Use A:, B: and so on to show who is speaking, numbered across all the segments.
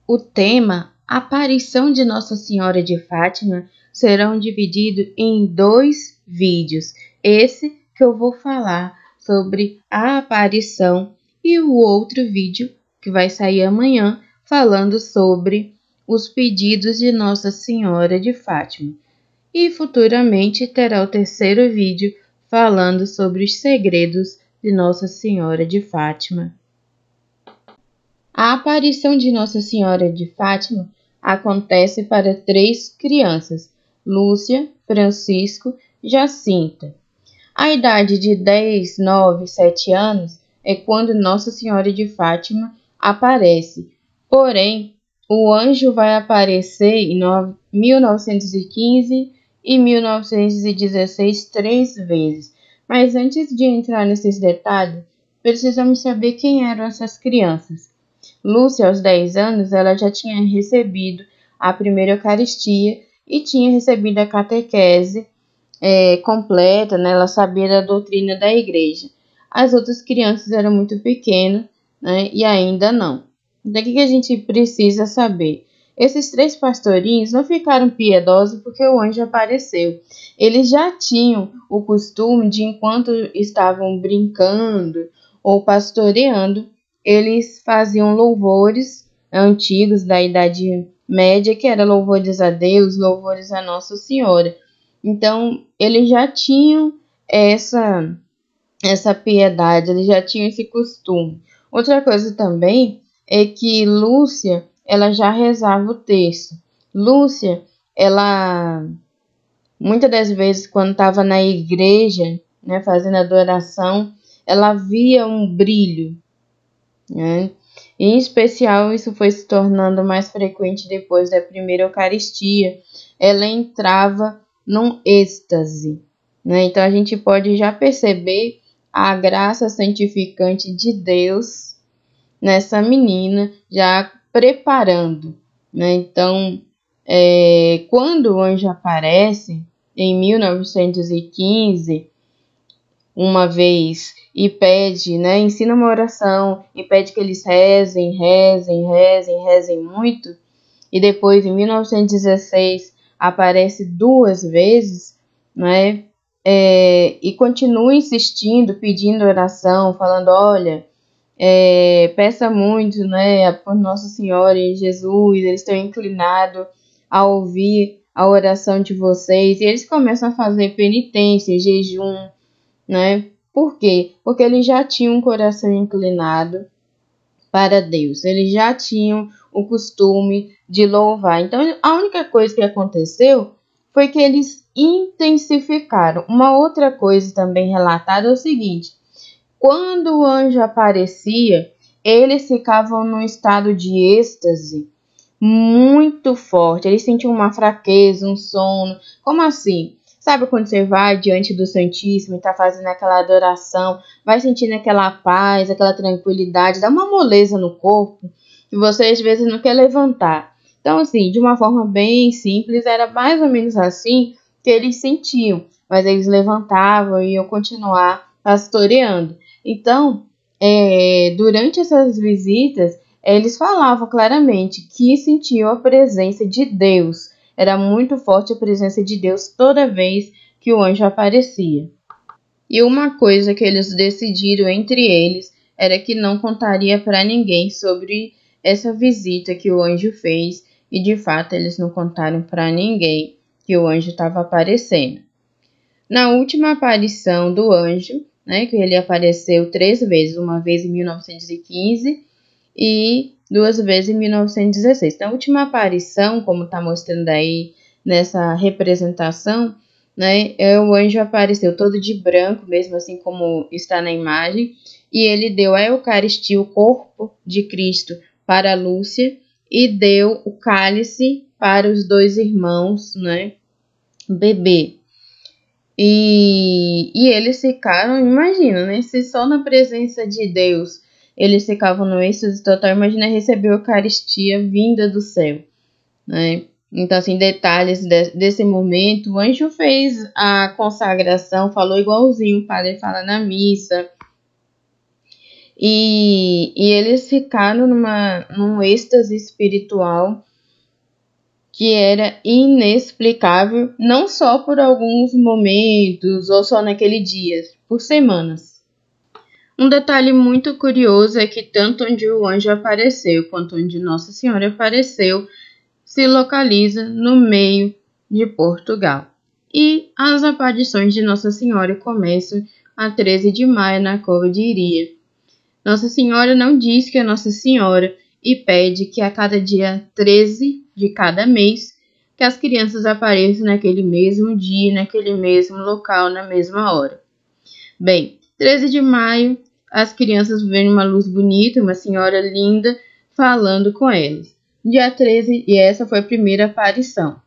A: o tema Aparição de Nossa Senhora de Fátima serão divididos em 2 vídeos. Esse que eu vou falar sobre a aparição e o outro vídeo que vai sair amanhã falando sobre os pedidos de Nossa Senhora de Fátima. E futuramente terá o terceiro vídeo falando sobre os segredos de Nossa Senhora de Fátima. A aparição de Nossa Senhora de Fátima acontece para 3 crianças, Lúcia, Francisco e Jacinta. A idade de 10, 9 e 7 anos é quando Nossa Senhora de Fátima aparece. Porém, o anjo vai aparecer em 1915 e 1916 3 vezes. Mas antes de entrar nesses detalhes, precisamos saber quem eram essas crianças. Lúcia, aos 10 anos, ela já tinha recebido a primeira Eucaristia e tinha recebido a catequese completa, né? Ela sabia da doutrina da igreja. As outras crianças eram muito pequenas, né? E ainda não. Então, o que a gente precisa saber? Esses 3 pastorinhos não ficaram piedosos porque o anjo apareceu. Eles já tinham o costume de, enquanto estavam brincando ou pastoreando, eles faziam louvores antigos da Idade Média, que eram louvores a Deus, louvores a Nossa Senhora. Então, eles já tinham essa piedade, eles já tinham esse costume. Outra coisa também é que Lúcia, ela já rezava o terço. Lúcia, ela, muitas das vezes, quando estava na igreja, né, fazendo adoração, ela via um brilho, né? Em especial, isso foi se tornando mais frequente depois da primeira Eucaristia. Ela entrava num êxtase, né? Então a gente pode já perceber a graça santificante de Deus nessa menina, já preparando, né? Então, quando o anjo aparece em 1915, uma vez, e pede, né, ensina uma oração e pede que eles rezem muito, e depois em 1916 aparece 2 vezes, né, e continua insistindo, pedindo oração, falando, olha, peça muito, né, por Nossa Senhora e Jesus, eles estão inclinados a ouvir a oração de vocês, e eles começam a fazer penitência, jejum, né? Por quê? Porque eles já tinham um coração inclinado para Deus, eles já tinham o costume de louvar. Então, a única coisa que aconteceu foi que eles intensificaram. Uma outra coisa também relatada é o seguinte: quando o anjo aparecia, eles ficavam num estado de êxtase muito forte, eles sentiam uma fraqueza, um sono. Como assim? Sabe quando você vai diante do Santíssimo e está fazendo aquela adoração, vai sentindo aquela paz, aquela tranquilidade, dá uma moleza no corpo que você às vezes não quer levantar. Então, assim, de uma forma bem simples, era mais ou menos assim que eles sentiam, mas eles levantavam e iam continuar pastoreando. Então, durante essas visitas, eles falavam claramente que sentiam a presença de Deus. Era muito forte a presença de Deus toda vez que o anjo aparecia. E uma coisa que eles decidiram entre eles era que não contaria para ninguém sobre essa visita que o anjo fez. E de fato eles não contaram para ninguém que o anjo estava aparecendo. Na última aparição do anjo, né, que ele apareceu 3 vezes, uma vez em 1915 e 2 vezes em 1916. Na última aparição, como está mostrando aí nessa representação, né, o anjo apareceu todo de branco, mesmo assim como está na imagem, e ele deu a Eucaristia, o corpo de Cristo, para Lúcia, e deu o cálice para os 2 irmãos, né, beber. E eles ficaram, imagina, né, se só na presença de Deus eles ficavam no êxtase total, imagina receber a Eucaristia vinda do céu, né? Então, assim, detalhes desse momento, o anjo fez a consagração, falou igualzinho o padre fala na missa, E eles ficaram num êxtase espiritual que era inexplicável, não só por alguns momentos ou só naquele dia, por semanas. Um detalhe muito curioso é que tanto onde o anjo apareceu quanto onde Nossa Senhora apareceu se localiza no meio de Portugal. E as aparições de Nossa Senhora começam a 13 de maio na Cova de Iria. Nossa Senhora não diz que é Nossa Senhora e pede que a cada dia 13 de cada mês que as crianças apareçam naquele mesmo dia, naquele mesmo local, na mesma hora. Bem, 13 de maio, as crianças veem uma luz bonita, uma senhora linda, falando com elas. Dia 13, e essa foi a primeira aparição.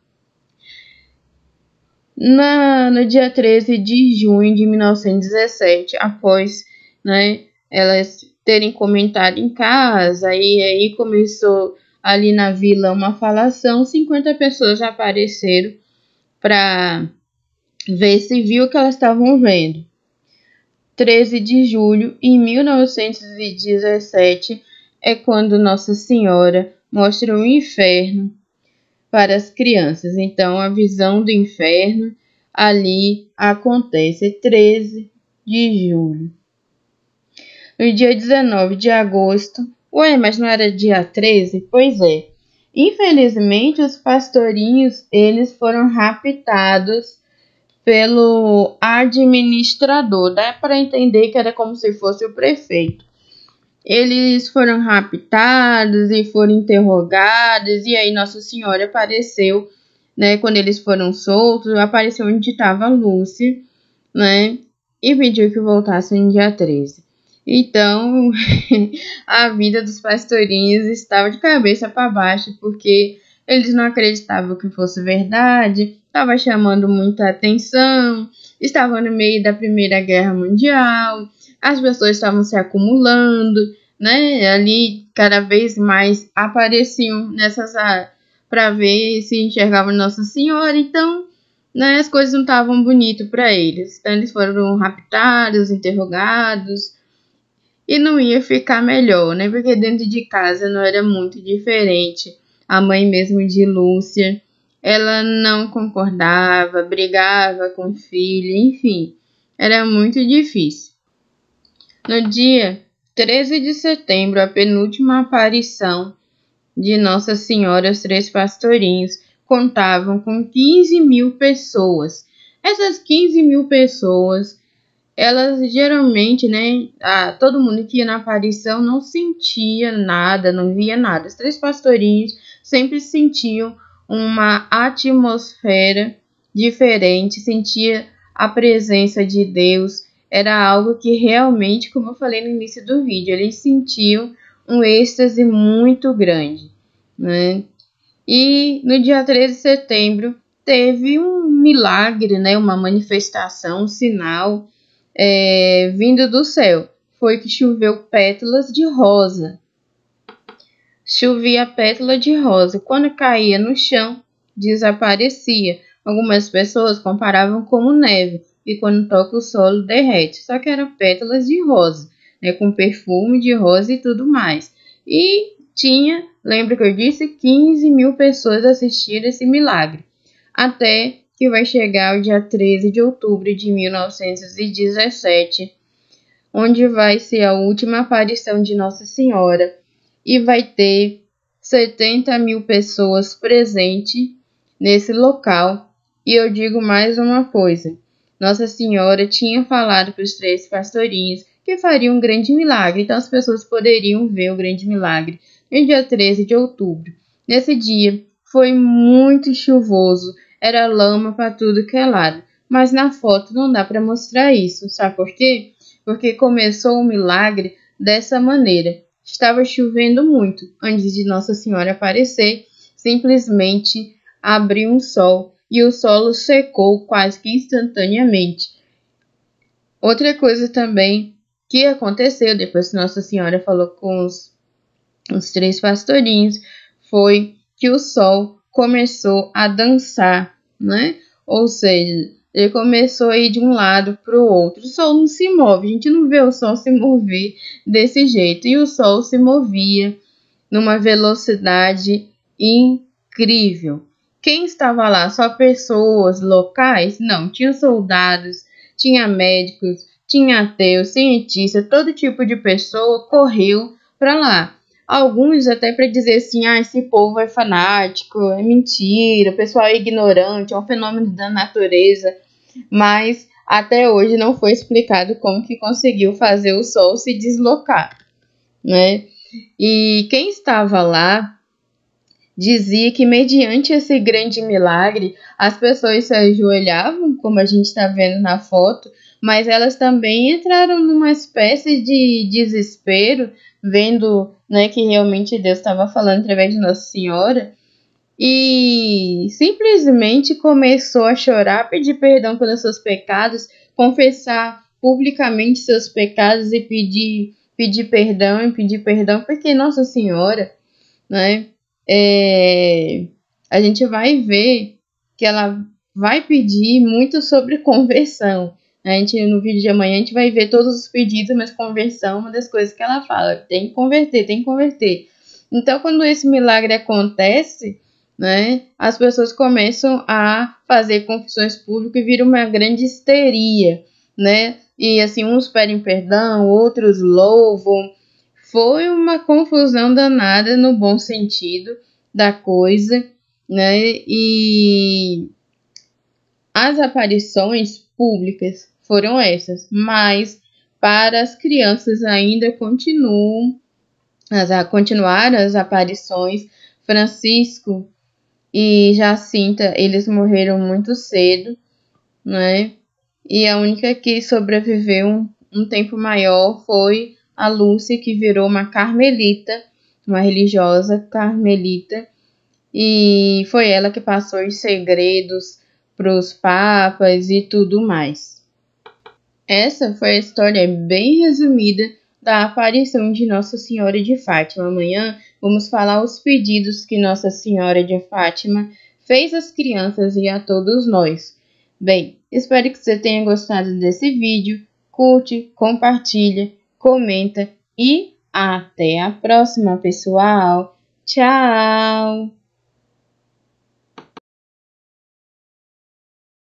A: No dia 13 de junho de 1917, após elas terem comentado em casa, e aí começou ali na vila uma falação, 50 pessoas apareceram para ver se viu o que elas estavam vendo. 13 de julho de 1917 é quando Nossa Senhora mostra o inferno para as crianças. Então, a visão do inferno ali acontece 13 de julho. No dia 19 de agosto, mas não era dia 13? Pois é. Infelizmente, os pastorinhos, eles foram raptados pelo administrador. Dá para entender que era como se fosse o prefeito. Eles foram raptados e foram interrogados, e aí Nossa Senhora apareceu, quando eles foram soltos, apareceu onde estava Lúcia, e pediu que voltassem no dia 13. Então, a vida dos pastorinhos estava de cabeça para baixo, porque eles não acreditavam que fosse verdade, estava chamando muita atenção, estavam no meio da Primeira Guerra Mundial, as pessoas estavam se acumulando, ali cada vez mais apareciam nessas áreas para ver se enxergavam Nossa Senhora, então as coisas não estavam bonitas para eles. Então eles foram raptados, interrogados, e não ia ficar melhor, porque dentro de casa não era muito diferente. A mãe mesmo de Lúcia, ela não concordava, brigava com o filho, enfim, era muito difícil. No dia 13 de setembro, a penúltima aparição de Nossa Senhora, os Três Pastorinhos contavam com 15 mil pessoas. Essas 15 mil pessoas, elas geralmente, todo mundo que ia na aparição não sentia nada, não via nada. Os Três Pastorinhos sempre sentiam uma atmosfera diferente, sentia a presença de Deus. Era algo que realmente, como eu falei no início do vídeo, eles sentiam um êxtase muito grande, E no dia 13 de setembro teve um milagre, uma manifestação, um sinal vindo do céu. Foi que choveu pétalas de rosa. Chovia pétala de rosa. Quando caía no chão, desaparecia. Algumas pessoas comparavam como neve, e quando toca o solo derrete. Só que eram pétalas de rosa, com perfume de rosa e tudo mais. E tinha, lembra que eu disse, 15 mil pessoas assistiram esse milagre. Até que vai chegar o dia 13 de outubro de 1917, onde vai ser a última aparição de Nossa Senhora, e vai ter 70 mil pessoas presentes nesse local. E eu digo mais uma coisa, Nossa Senhora tinha falado para os três pastorinhos que faria um grande milagre, então as pessoas poderiam ver o grande milagre no dia 13 de outubro. Nesse dia foi muito chuvoso, era lama para tudo que é lado, mas na foto não dá para mostrar isso, sabe por quê? Porque começou o milagre dessa maneira. Estava chovendo muito antes de Nossa Senhora aparecer, simplesmente abriu um sol e o solo secou quase que instantaneamente. Outra coisa também que aconteceu depois que Nossa Senhora falou com os três pastorinhos foi que o sol começou a dançar, Ou seja, Ele começou a ir de um lado para o outro. O Sol não se move, a gente não vê o Sol se mover desse jeito. E o Sol se movia numa velocidade incrível. Quem estava lá? Só pessoas locais? Não, tinha soldados, tinha médicos, tinha ateus, cientistas, todo tipo de pessoa correu para lá. Alguns até para dizer assim, esse povo é fanático, é mentira, o pessoal é ignorante, é um fenômeno da natureza, mas até hoje não foi explicado como que conseguiu fazer o Sol se deslocar, né? E quem estava lá dizia que, mediante esse grande milagre, as pessoas se ajoelhavam, como a gente está vendo na foto, mas elas também entraram numa espécie de desespero, vendo, né, que realmente Deus estava falando através de Nossa Senhora, e simplesmente começou a chorar, pedir perdão pelos seus pecados, confessar publicamente seus pecados e pedir perdão, porque Nossa Senhora, né, a gente vai ver que ela vai pedir muito sobre conversão. A gente, no vídeo de amanhã, a gente vai ver todos os pedidos, mas conversão é uma das coisas que ela fala. Tem que converter, tem que converter. Então, quando esse milagre acontece, né, as pessoas começam a fazer confissões públicas e vira uma grande histeria, né? E assim, uns pedem perdão, outros louvam. Foi uma confusão danada no bom sentido da coisa, né? E as aparições públicas foram essas, mas para as crianças ainda continuaram as aparições. Francisco e Jacinta, eles morreram muito cedo, né? E a única que sobreviveu um tempo maior foi a Lúcia, que virou uma carmelita, uma religiosa carmelita, e foi ela que passou os segredos para os papas e tudo mais. Essa foi a história bem resumida da aparição de Nossa Senhora de Fátima. Amanhã vamos falar os pedidos que Nossa Senhora de Fátima fez às crianças e a todos nós. Bem, espero que você tenha gostado desse vídeo. Curte, compartilha, comenta e até a próxima, pessoal. Tchau!